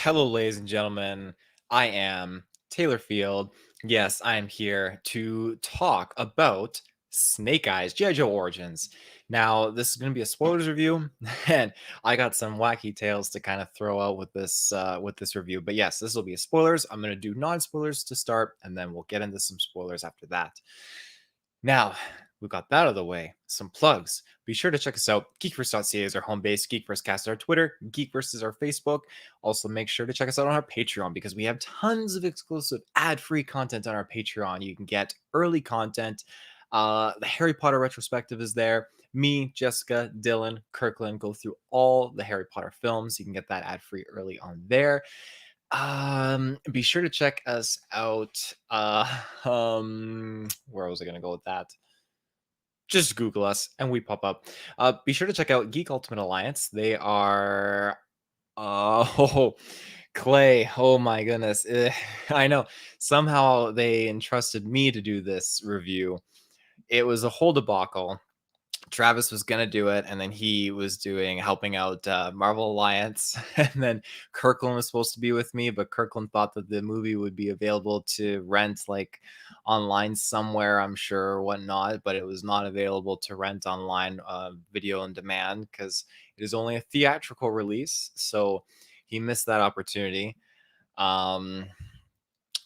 Hello, ladies and gentlemen. I am Taylor Field. Yes, I am here to talk about Snake Eyes G.I. Joe Origins. Now, this is going to be a spoilers review, and I got some wacky tales to kind of throw out with this review. But yes, this will be a spoilers. I'm going to do non-spoilers to start, and then we'll get into some spoilers after that. Now, we got that out of the way. Some plugs. Be sure to check us out. GeekVerse.ca is our home base. GeekVerseCast is our Twitter. GeekVerse is our Facebook. Also, make sure to check us out on our Patreon because we have tons of exclusive ad-free content on our Patreon. You can get early content. The Harry Potter retrospective is there. Me, Jessica, Dylan, Kirklin go through all the Harry Potter films. You can get that ad-free early on there. Be sure to check us out. Where was I gonna go with that? Just Google us and we pop up. Be sure to check out Geek Ultimate Alliance. They are oh Clay. Oh my goodness. I know. Somehow they entrusted me to do this review. It was a whole debacle. Travis was gonna do it, and then he was helping out Marvel Alliance, and then Kirklin was supposed to be with me, but Kirklin thought that the movie would be available to rent like online somewhere, I'm sure, or whatnot, but it was not available to rent online video on demand because it is only a theatrical release. So he missed that opportunity. Um,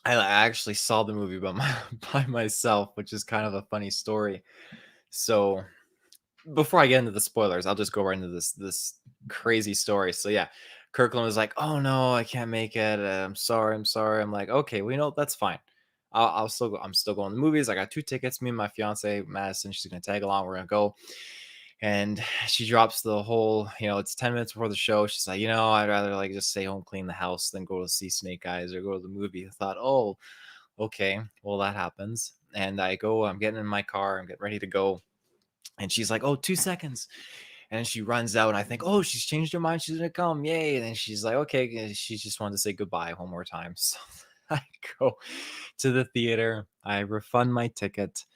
I actually saw the movie by myself, which is kind of a funny story. So before I get into the spoilers, I'll just go right into this crazy story. So yeah, Kirkland was like, "Oh no, I can't make it. I'm sorry. I'm sorry." I'm like, "Okay, well, that's fine. I'll still go. I'm still going to the movies. I got 2 tickets. Me and my fiance Madison. She's gonna tag along. We're gonna go." And she drops the whole, it's 10 minutes before the show. She's like, I'd rather like just stay home, clean the house, than go to see Snake Eyes or go to the movie. I thought, oh, okay, well that happens. And I go. I'm getting in my car. I'm getting ready to go. And she's like, "Oh, 2 seconds." And she runs out. And I think, "Oh, she's changed her mind. She's going to come. Yay." And then she's like, "Okay." She just wanted to say goodbye one more time. So I go to the theater. I refund my ticket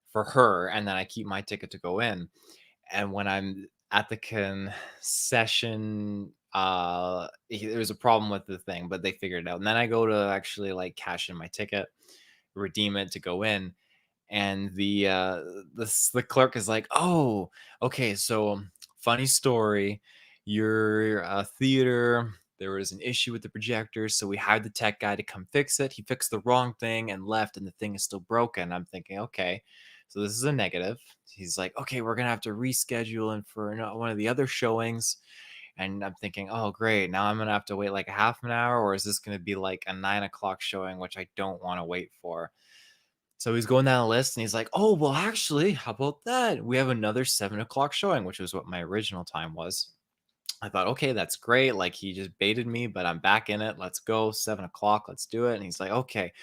for her. And then I keep my ticket to go in. And when I'm at the concession, there was a problem with the thing, but they figured it out. And then I go to actually like cash in my ticket, redeem it to go in, and the clerk is like, "Oh, okay, so funny story. Your theater, there was an issue with the projector, so we hired the tech guy to come fix it. He fixed the wrong thing and left, and the thing is still broken." I'm thinking, okay, so this is a negative. He's like, "Okay, we're gonna have to reschedule him for one of the other showings." And I'm thinking, "Oh, great. Now I'm gonna have to wait like a half an hour, or is this gonna be like a 9 o'clock showing, which I don't want to wait for?" So he's going down the list and he's like, "Oh, well, actually, how about that? We have another 7 o'clock showing," which was what my original time was. I thought, okay, that's great. Like he just baited me, but I'm back in it. Let's go. 7 o'clock. Let's do it. And he's like, "Okay.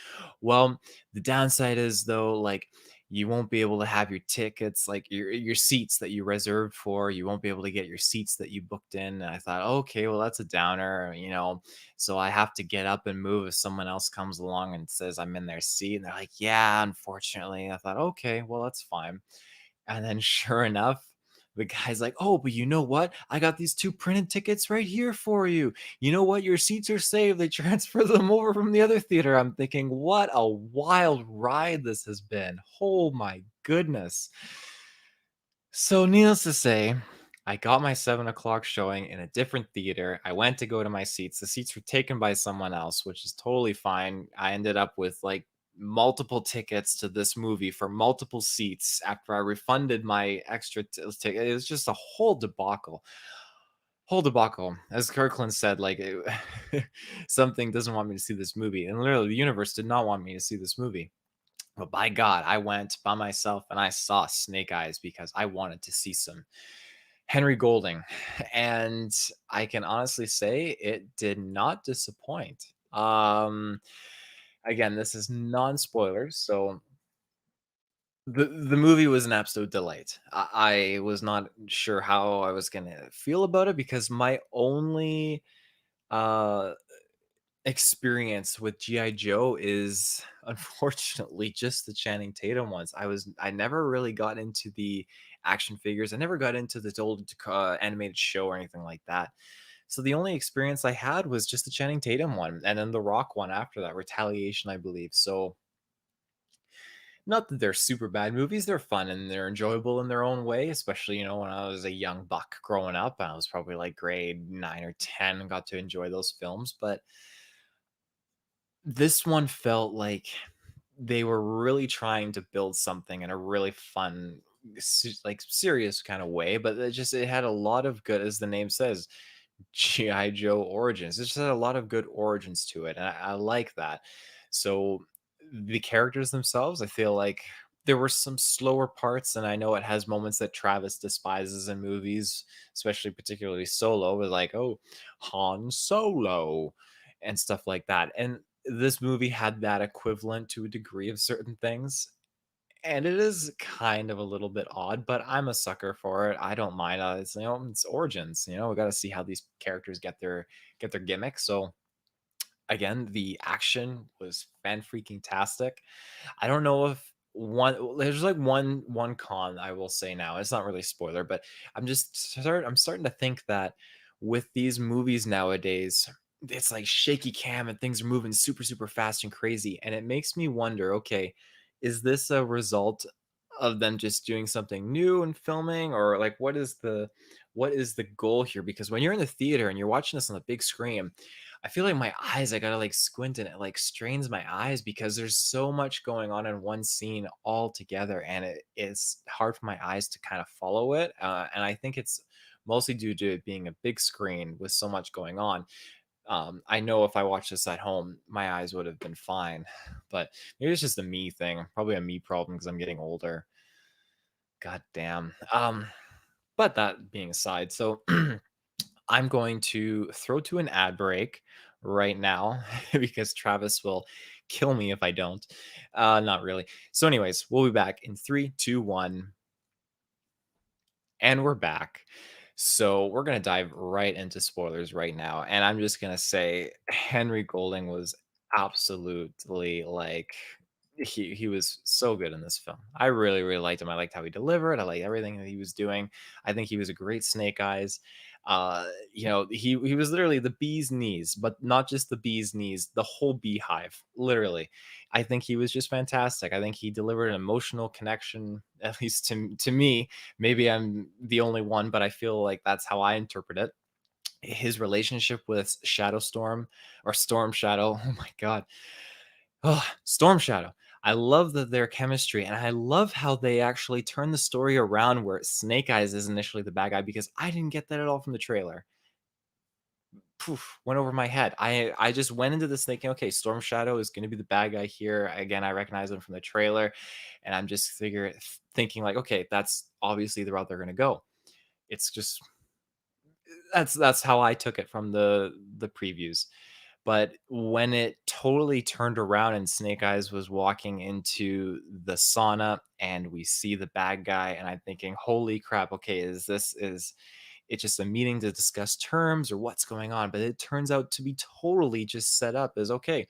Well, the downside is though, like you won't be able to have your tickets, like your seats that you reserved for. You won't be able to get your seats that you booked in." And I thought, okay, well, that's a downer. So I have to get up and move if someone else comes along and says I'm in their seat. And they're like, "Yeah, unfortunately." I thought, okay, well, that's fine. And then sure enough, the guy's like, "Oh, but you know what? I got these 2 printed tickets right here for you. You know what? Your seats are saved. They transfer them over from the other theater." I'm thinking, what a wild ride this has been. Oh my goodness. So needless to say, I got my 7 o'clock showing in a different theater. I went to go to my seats. The seats were taken by someone else, which is totally fine. I ended up with like multiple tickets to this movie for multiple seats after I refunded my extra ticket. It was just a whole debacle. Whole debacle. As Kirkland said, like something doesn't want me to see this movie. And literally the universe did not want me to see this movie. But by God, I went by myself and I saw Snake Eyes because I wanted to see some Henry Golding. And I can honestly say it did not disappoint. Again, this is non-spoilers, so the movie was an absolute delight. I was not sure how I was gonna feel about it because my only uh experience with GI Joe is unfortunately just the Channing Tatum ones. I never really got into the action figures. I never got into the old animated show or anything like that. So the only experience I had was just the Channing Tatum one, and then the Rock one after that, Retaliation, I believe. So not that they're super bad movies, they're fun and they're enjoyable in their own way, especially, when I was a young buck growing up. I was probably like grade 9 or 10 and got to enjoy those films, but this one felt like they were really trying to build something in a really fun, like serious kind of way, but it had a lot of good, as the name says, GI Joe origins. It just had a lot of good origins to it, and I like that. So the characters themselves, I feel like there were some slower parts, and I know it has moments that Travis despises in movies, especially particularly Solo, with like, oh, Han Solo and stuff like that. And this movie had that equivalent to a degree of certain things. And it is kind of a little bit odd, but I'm a sucker for it. I don't mind. It's it's origins. We got to see how these characters get their gimmick. So again, the action was fan freaking tastic. I don't know if there's like one con I will say now. It's not really a spoiler, but I'm starting to think that with these movies nowadays, it's like shaky cam and things are moving super super fast and crazy, and it makes me wonder, okay, is this a result of them just doing something new and filming, or like what is the goal here? Because when you're in the theater and you're watching this on the big screen, I feel like my eyes, I gotta like squint and it like strains my eyes because there's so much going on in one scene all together, and it is hard for my eyes to kind of follow it. And I think it's mostly due to it being a big screen with so much going on. I know if I watched this at home, my eyes would have been fine, but maybe it's just a me thing, probably a me problem because I'm getting older. God damn. But that being aside, so I'm going to throw to an ad break right now because Travis will kill me if I don't. Not really. So, anyways, we'll be back in three, two, one, and we're back. So, we're going to dive right into spoilers right now. And I'm just going to say Henry Golding was absolutely like, he was so good in this film. I really really liked him. I liked how he delivered. I liked everything that he was doing. I think he was a great Snake Eyes. He was literally the bee's knees, but not just the bee's knees, the whole beehive, literally. I think he was just fantastic. I think he delivered an emotional connection, at least to me. Maybe I'm the only one, but I feel like that's how I interpret it. His relationship with Shadow Storm, or Storm Shadow. Oh my god. Oh, Storm Shadow. I love their chemistry, and I love how they actually turn the story around where Snake Eyes is initially the bad guy, because I didn't get that at all from the trailer. Poof, went over my head. I just went into this thinking, okay, Storm Shadow is going to be the bad guy here. Again, I recognize him from the trailer, and I'm just thinking like, okay, that's obviously the route they're going to go. It's just that's how I took it from the previews. But when it totally turned around and Snake Eyes was walking into the sauna and we see the bad guy, and I'm thinking, holy crap, okay, is it just a meeting to discuss terms or what's going on? But it turns out to be totally just set up as, okay,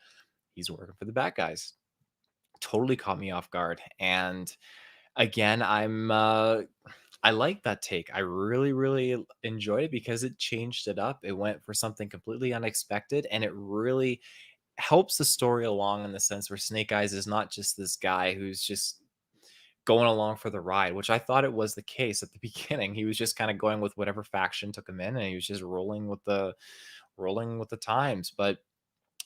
he's working for the bad guys. Totally caught me off guard. And again, I like that take. I really, really enjoyed it because it changed it up. It went for something completely unexpected, and it really helps the story along in the sense where Snake Eyes is not just this guy who's just going along for the ride, which I thought it was the case at the beginning. He was just kind of going with whatever faction took him in, and he was just rolling with the times. But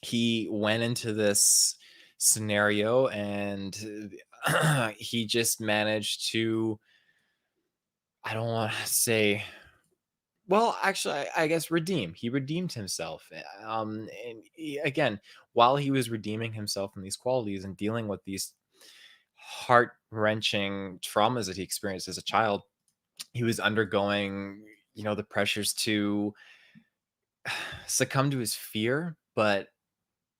he went into this scenario, and he just managed to, I don't want to say, well, actually, I guess redeem. He redeemed himself. And again, while he was redeeming himself from these qualities and dealing with these heart wrenching traumas that he experienced as a child, he was undergoing, the pressures to succumb to his fear, but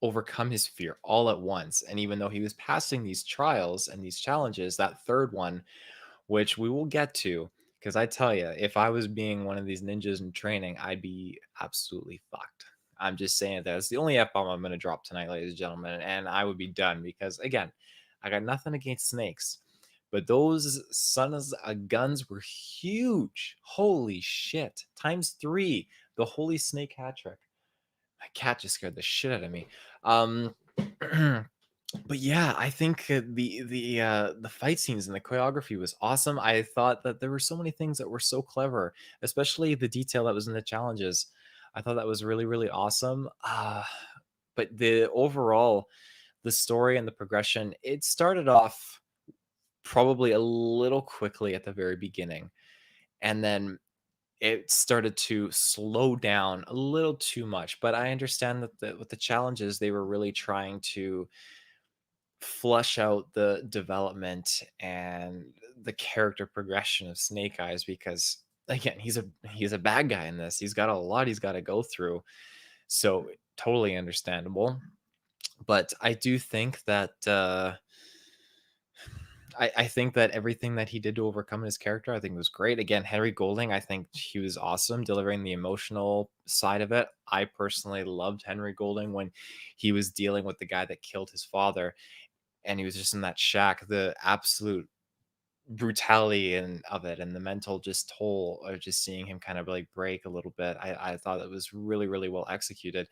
overcome his fear all at once. And even though he was passing these trials and these challenges, that third one, which we will get to, because I tell you, if I was being one of these ninjas in training, I'd be absolutely fucked. I'm just saying that it's the only F bomb I'm going to drop tonight, ladies and gentlemen, and I would be done because, again, I got nothing against snakes, but those sons of guns were huge. Holy shit. Times three. The holy snake hat trick. My cat just scared the shit out of me. Um, but yeah, I think the fight scenes and the choreography was awesome. I thought that there were so many things that were so clever, especially the detail that was in the challenges. I thought that was really really awesome. But the overall, the story and the progression, it started off probably a little quickly at the very beginning, and then it started to slow down a little too much. But I understand that with the challenges, they were really trying to flush out the development and the character progression of Snake Eyes, because again, he's a bad guy in this. He's got a lot he's got to go through. So totally understandable. But I do think that I think that everything that he did to overcome his character, I think was great. Again, Henry Golding, I think he was awesome delivering the emotional side of it. I personally loved Henry Golding when he was dealing with the guy that killed his father, and he was just in that shack. The absolute brutality and of it, and the mental just toll of just seeing him kind of like break a little bit. I thought it was really really well executed,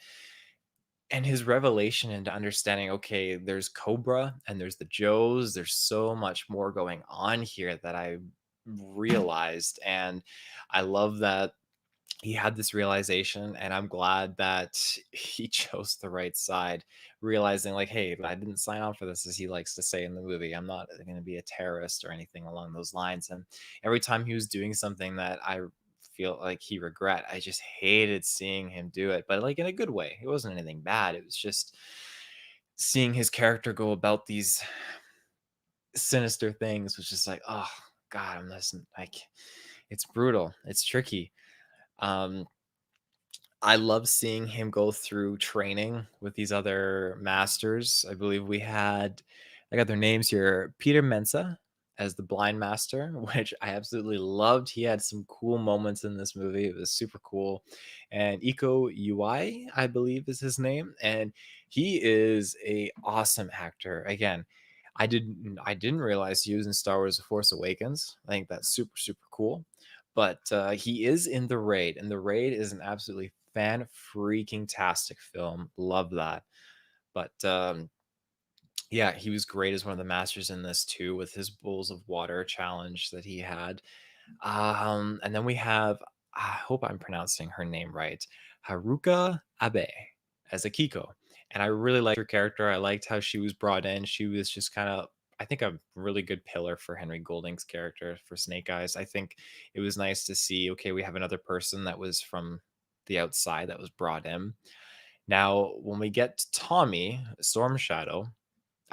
and his revelation into understanding, okay, there's Cobra and there's the Joes, there's so much more going on here that I realized. And I love that he had this realization, and I'm glad that he chose the right side, realizing like, hey, I didn't sign on for this, as he likes to say in the movie. I'm not going to be a terrorist or anything along those lines. And every time he was doing something that I feel like he regret, I just hated seeing him do it, but like in a good way. It wasn't anything bad. It was just seeing his character go about these sinister things was just like, oh god, I'm listening. Like, it's brutal, it's tricky. um I love seeing him go through training with these other masters. I believe I got their names here. Peter Mensa as the blind master, which I absolutely loved. He had some cool moments in this movie. It was super cool. And Iko Uwai, I believe is his name. And he is a awesome actor. Again, I didn't realize he was in Star Wars The Force Awakens. I think that's super, super cool. But he is in The Raid, and The Raid is an absolutely fan freaking tastic film. Love that. But yeah, he was great as one of the masters in this too, with his bowls of water challenge that he had. And then we have, I hope I'm pronouncing her name right, Haruka Abe as Akiko. And I really liked her character. I liked how she was brought in. She was just kind of, I think, a really good pillar for Henry Golding's character for Snake Eyes. I think it was nice to see, okay, we have another person that was from the outside that was brought in. Now, when we get to Tommy, Storm Shadow,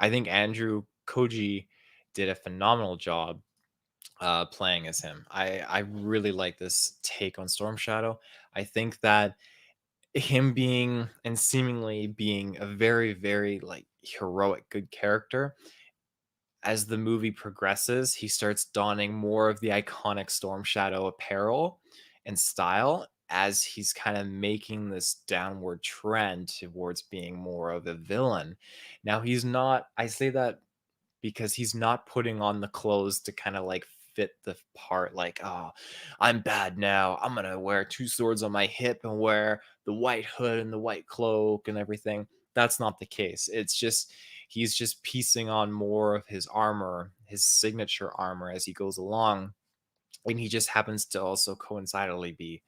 I think Andrew Koji did a phenomenal job playing as him. I really like this take on Storm Shadow. I think that him being and seemingly being a very very like heroic good character, as the movie progresses, he starts donning more of the iconic Storm Shadow apparel and style, as he's kind of making this downward trend towards being more of a villain. Now, he's not, I say that because he's not putting on the clothes to kind of like fit the part, like, oh, I'm bad now, I'm gonna wear two swords on my hip and wear the white hood and the white cloak and everything. That's not the case. It's just he's just piecing on more of his armor, his signature armor, as he goes along, and he just happens to also coincidentally be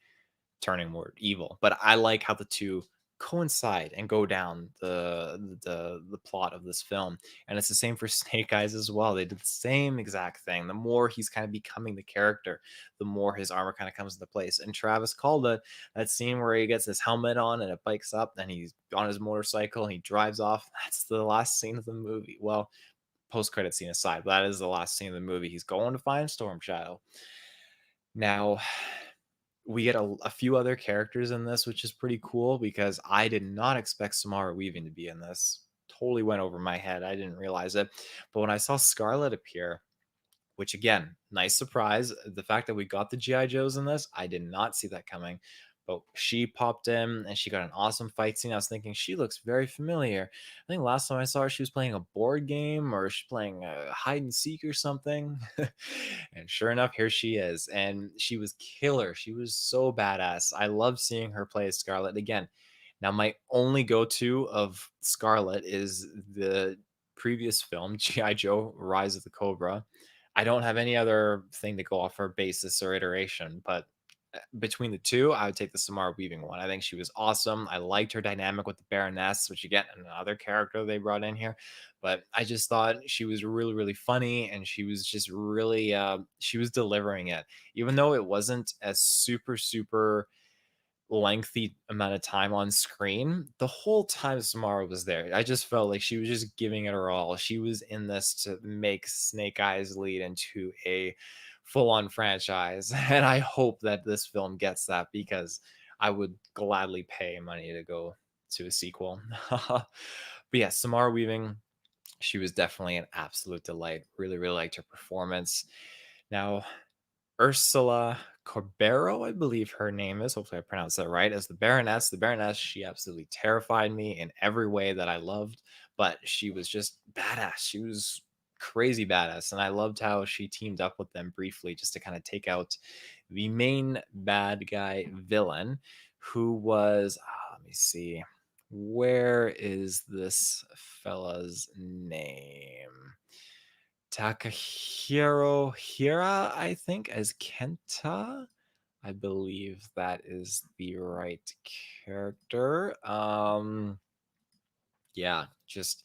turning more evil. But I like how the two coincide and go down the plot of this film. And it's the same for Snake Eyes as well. They did the same exact thing. The more he's kind of becoming the character, the more his armor kind of comes into place. And Travis called it, that scene where he gets his helmet on and it bikes up, and he's on his motorcycle and he drives off. That's the last scene of the movie. Well, post-credit scene aside, but that is the last scene of the movie. He's going to find Storm Shadow. Now, we get a few other characters in this, which is pretty cool, because I did not expect Samara Weaving to be in this. Totally went over my head. I didn't realize it. But when I saw Scarlet appear, which again, nice surprise. The fact that we got the G.I. Joes in this, I did not see that coming. But she popped in and she got an awesome fight scene. I was thinking she looks very familiar. I think last time I saw her, she was playing a board game or she's playing hide and seek or something. And sure enough, here she is. And she was killer. She was so badass. I love seeing her play as Scarlet again. Now, my only go to of Scarlet is the previous film, G.I. Joe Rise of the Cobra. I don't have any other thing to go off her basis or iteration, but between the two, I would take the Samara Weaving one. I think she was awesome. I liked her dynamic with the Baroness, which again, another character they brought in here. But I just thought she was really, really funny, and she was just really, she was delivering it, even though it wasn't as super, super lengthy amount of time on screen. The whole time Samara was there, I just felt like she was just giving it her all. She was in this to make Snake Eyes lead into a full-on franchise, and I hope that this film gets that because I would gladly pay money to go to a sequel. But yeah, Samara Weaving, she was definitely an absolute delight. Really, really liked her performance. Now, Ursula Corbero, I believe her name is. Hopefully, I pronounced that right. As the Baroness, she absolutely terrified me in every way that I loved, but she was just badass. She was crazy badass, and I loved how she teamed up with them briefly just to kind of take out the main bad guy villain, who was, let me see, where is this fella's name? Takahiro Hira, I think, as Kenta. I believe that is the right character. Yeah, just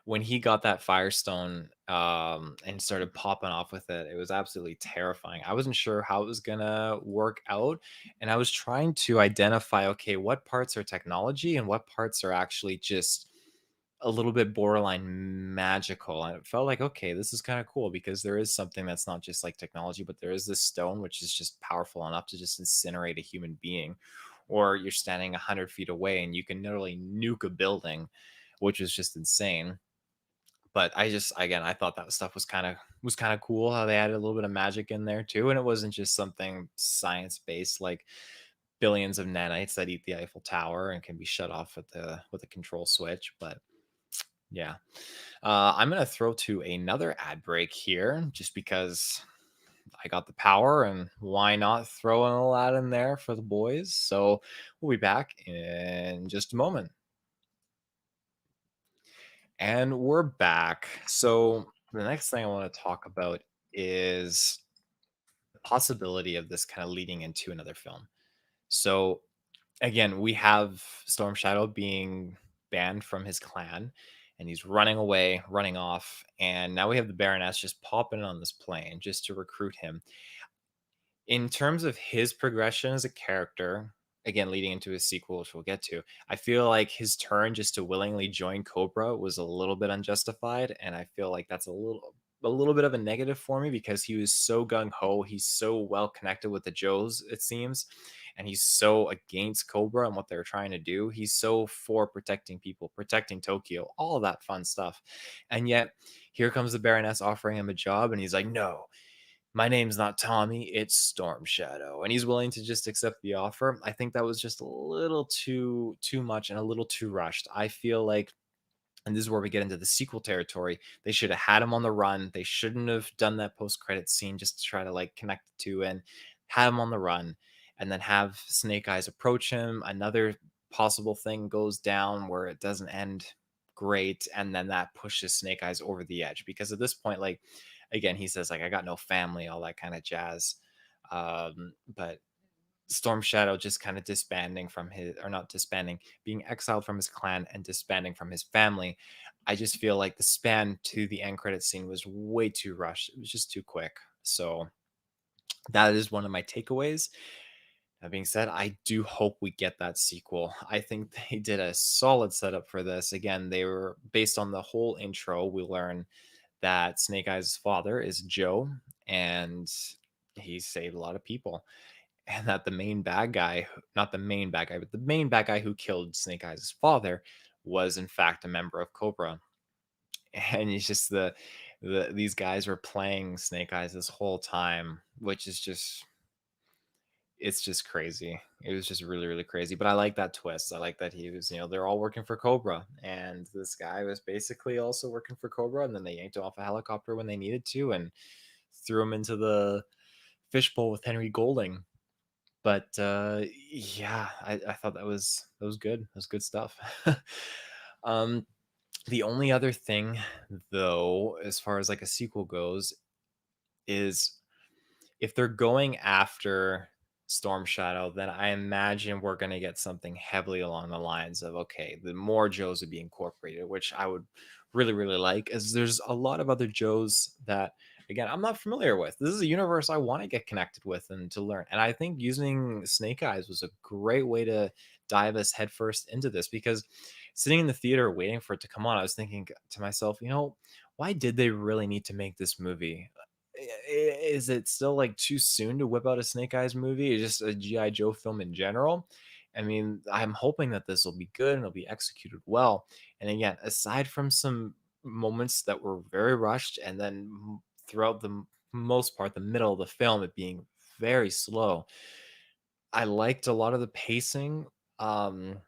when he got that Firestone and started popping off with it, it was absolutely terrifying. I wasn't sure how it was gonna work out, and I was trying to identify, okay, what parts are technology and what parts are actually just a little bit borderline magical. And it felt like, okay, this is kind of cool because there is something that's not just like technology, but there is this stone which is just powerful enough to just incinerate a human being. Or you're standing 100 feet away and you can literally nuke a building, which is just insane. But I just, again, I thought that stuff was kind of cool how they added a little bit of magic in there too, and it wasn't just something science based like billions of nanites that eat the Eiffel Tower and can be shut off with a control switch. But yeah, I'm gonna throw to another ad break here, just because I got the power, and why not throw in a little ad in there for the boys? So we'll be back in just a moment. And we're back. So the next thing I want to talk about is the possibility of this kind of leading into another film. So again, we have Storm Shadow being banned from his clan, and he's running away, running off. And now we have the Baroness just popping on this plane just to recruit him. In terms of his progression as a character, again, leading into his sequel, which we'll get to, I feel like his turn just to willingly join Cobra was a little bit unjustified. And I feel like that's a little bit of a negative for me because he was so gung ho. He's so well connected with the Joes, it seems, and he's so against Cobra and what they're trying to do. He's so for protecting people, protecting Tokyo, all of that fun stuff. And yet, here comes the Baroness offering him a job, and he's like, no, my name's not Tommy, it's Storm Shadow. And he's willing to just accept the offer. I think that was just a little too much and a little too rushed. I feel like, and this is where we get into the sequel territory, they should have had him on the run. They shouldn't have done that post-credit scene just to try to like connect the two and had him on the run, and then have Snake Eyes approach him. Another possible thing goes down where it doesn't end great, and then that pushes Snake Eyes over the edge because at this point, like, again, he says like, I got no family, all that kind of jazz. But Storm Shadow just kind of disbanding from his, or not disbanding, being exiled from his clan and disbanding from his family. I just feel like the span to the end credit scene was way too rushed. It was just too quick. So that is one of my takeaways. That being said, I do hope we get that sequel. I think they did a solid setup for this. Again, they were based on the whole intro. We learn that Snake Eyes' father is Joe, and he saved a lot of people. And that the main bad guy, not the main bad guy, but the main bad guy who killed Snake Eyes' father was in fact a member of Cobra. And it's just these guys were playing Snake Eyes this whole time, which is just, it's just crazy. It was just really, really crazy. But I like that twist. I like that he was, they're all working for Cobra, and this guy was basically also working for Cobra, and then they yanked him off a helicopter when they needed to, and threw him into the fishbowl with Henry Golding. But yeah, I thought that was good. That was good stuff. um, the only other thing, though, as far as like a sequel goes, is if they're going after Storm Shadow, then I imagine we're going to get something heavily along the lines of, okay, the more Joes would be incorporated, which I would really, really like, as there's a lot of other Joes that, again, I'm not familiar with. This is a universe I want to get connected with and to learn. And I think using Snake Eyes was a great way to dive us headfirst into this, because sitting in the theater waiting for it to come on, I was thinking to myself, why did they really need to make this movie? Is it still like too soon to whip out a Snake Eyes movie? Or just a GI Joe film in general? I mean, I'm hoping that this will be good and it'll be executed well. And again, aside from some moments that were very rushed, and then throughout the most part, the middle of the film, it being very slow, I liked a lot of the pacing. Um,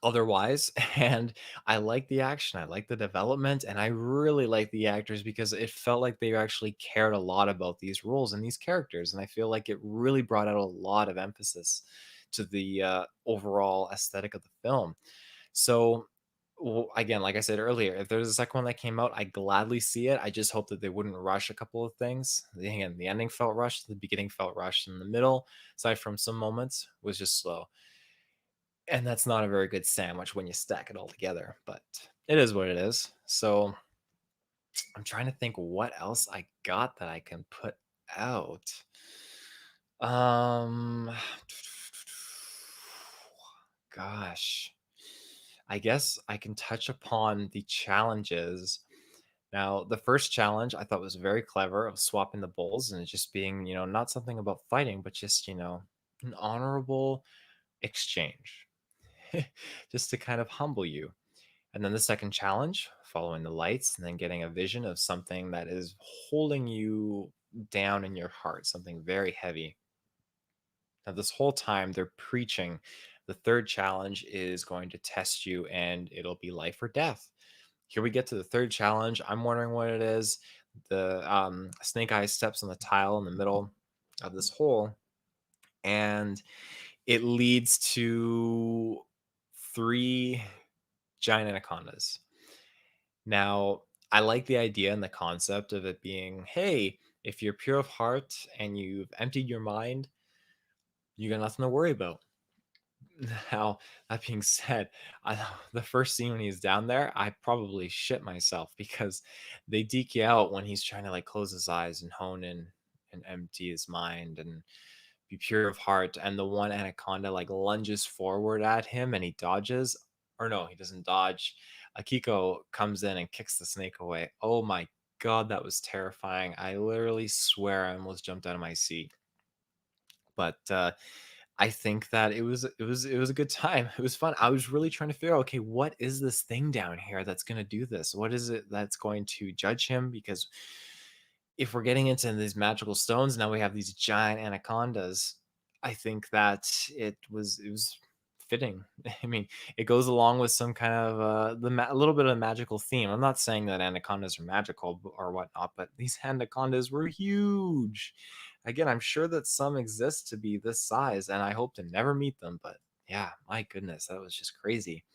Otherwise, and I like the action, I like the development, and I really like the actors, because it felt like they actually cared a lot about these roles and these characters, and I feel like it really brought out a lot of emphasis to the overall aesthetic of the film. So, well, again, like I said earlier, if there's a second one that came out, I gladly see it. I just hope that they wouldn't rush a couple of things. Again, the ending felt rushed, the beginning felt rushed, and the middle, aside from some moments, was just slow. And that's not a very good sandwich when you stack it all together, but it is what it is. So I'm trying to think what else I got that I can put out. Um, gosh, I guess I can touch upon the challenges. Now, the first challenge I thought was very clever, of swapping the bowls and it just being, not something about fighting, but just, an honorable exchange, just to kind of humble you. And then the second challenge, following the lights and then getting a vision of something that is holding you down in your heart, something very heavy. Now, this whole time they're preaching the third challenge is going to test you and it'll be life or death. Here we get to the third challenge. I'm wondering what it is. The Snake Eyes steps on the tile in the middle of this hole, and it leads to three giant anacondas. Now, I like the idea and the concept of it being, hey, if you're pure of heart and you've emptied your mind, you got nothing to worry about. Now, that being said, the first scene when he's down there, I probably shit myself, because they deke you out when he's trying to like close his eyes and hone in and empty his mind and be pure of heart. And the one anaconda like lunges forward at him and he dodges, or no, he doesn't dodge. Akiko comes in and kicks the snake away. Oh my God, that was terrifying. I literally swear I almost jumped out of my seat. But I think that it was a good time. It was fun. I was really trying to figure out, okay, what is this thing down here that's going to do this? What is it that's going to judge him? Because if we're getting into these magical stones, now we have these giant anacondas. I think that it was fitting. I mean, it goes along with some kind of a little bit of a magical theme. I'm not saying that anacondas are magical or whatnot, but these anacondas were huge. Again, I'm sure that some exist to be this size, and I hope to never meet them. But yeah, my goodness, that was just crazy.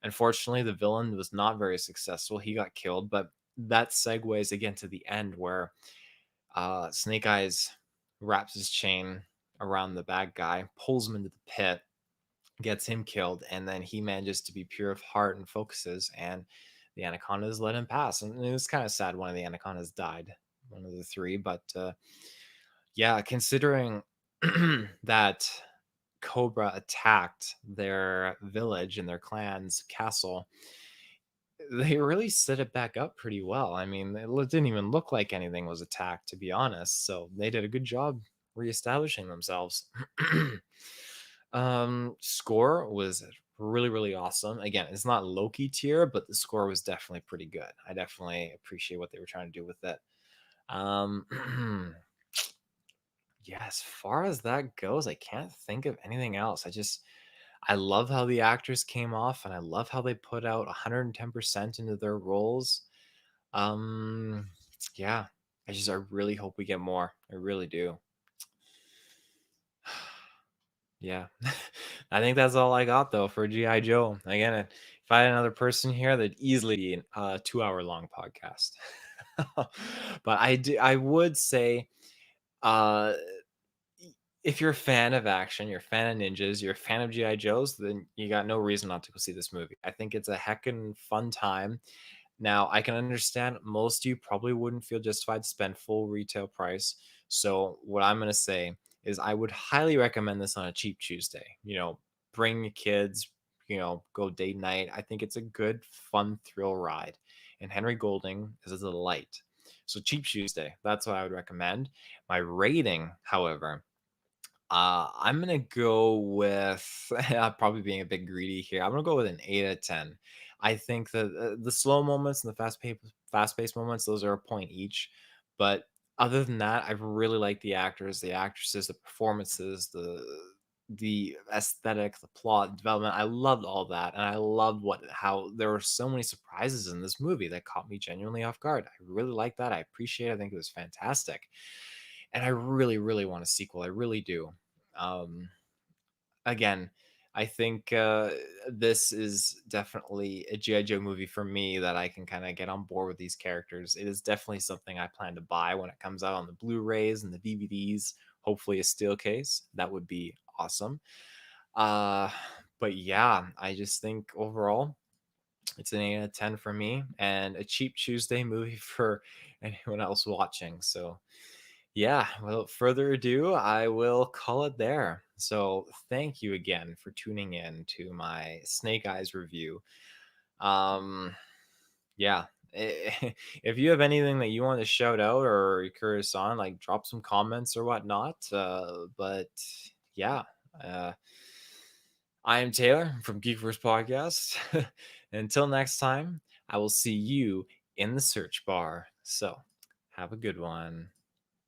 Unfortunately, the villain was not very successful. He got killed, but that segues again to the end where Snake Eyes wraps his chain around the bad guy, pulls him into the pit, gets him killed, and then he manages to be pure of heart and focuses, and the anacondas let him pass. And it was kind of sad one of the anacondas died, one of the three, but yeah, considering that Cobra attacked their village and their clan's castle, they really set it back up pretty well. I mean, didn't even look like anything was attacked, to be honest. So they did a good job reestablishing themselves. Score was really, really awesome. Again, it's not Loki tier, but the score was definitely pretty good. I definitely appreciate what they were trying to do with it. Um, Yeah, as far as that goes, I can't think of anything else. I love how the actors came off, and I love how they put out 110% into their roles. Um, yeah, I really hope we get more. I really do. Yeah. I think that's all I got though for GI Joe. Again, if I had another person here, that'd easily be a 2 hour long podcast. But I would say, uh if you're a fan of action, you're a fan of ninjas, you're a fan of GI Joes, then you got no reason not to go see this movie. I think it's a heckin' fun time. Now, I can understand most of you probably wouldn't feel justified to spend full retail price. So, what I'm going to say is I would highly recommend this on a cheap Tuesday. Bring your kids, go date night. I think it's a good, fun thrill ride. And Henry Golding is a delight. So, cheap Tuesday, that's what I would recommend. My rating, however, I'm gonna go with probably being a bit greedy here. I'm gonna go with an 8 out of 10. I think that the slow moments and the fast paced moments, those are a point each. But other than that, I really like the actors, the actresses, the performances, the aesthetic, the plot development. I loved all that, and I loved how there were so many surprises in this movie that caught me genuinely off guard. I really like that. I appreciate it. I think it was fantastic, and I really, really want a sequel. I really do. Um, Again, I think this is definitely a GI Joe movie for me that I can kind of get on board with these characters. It is definitely something I plan to buy when it comes out on the Blu-rays and the DVDs. Hopefully, a steel case. That would be awesome. Uh, but yeah, I just think overall it's an 8 out of 10 for me, and a cheap Tuesday movie for anyone else watching. So yeah, without further ado, I will call it there. So, thank you again for tuning in to my Snake Eyes review. Um, yeah, if you have anything that you want to shout out or you're curious on, like drop some comments or whatnot. But yeah, uh, I am Taylor from GeekVerse Podcast. Until next time, I will see you in the search bar. So, have a good one.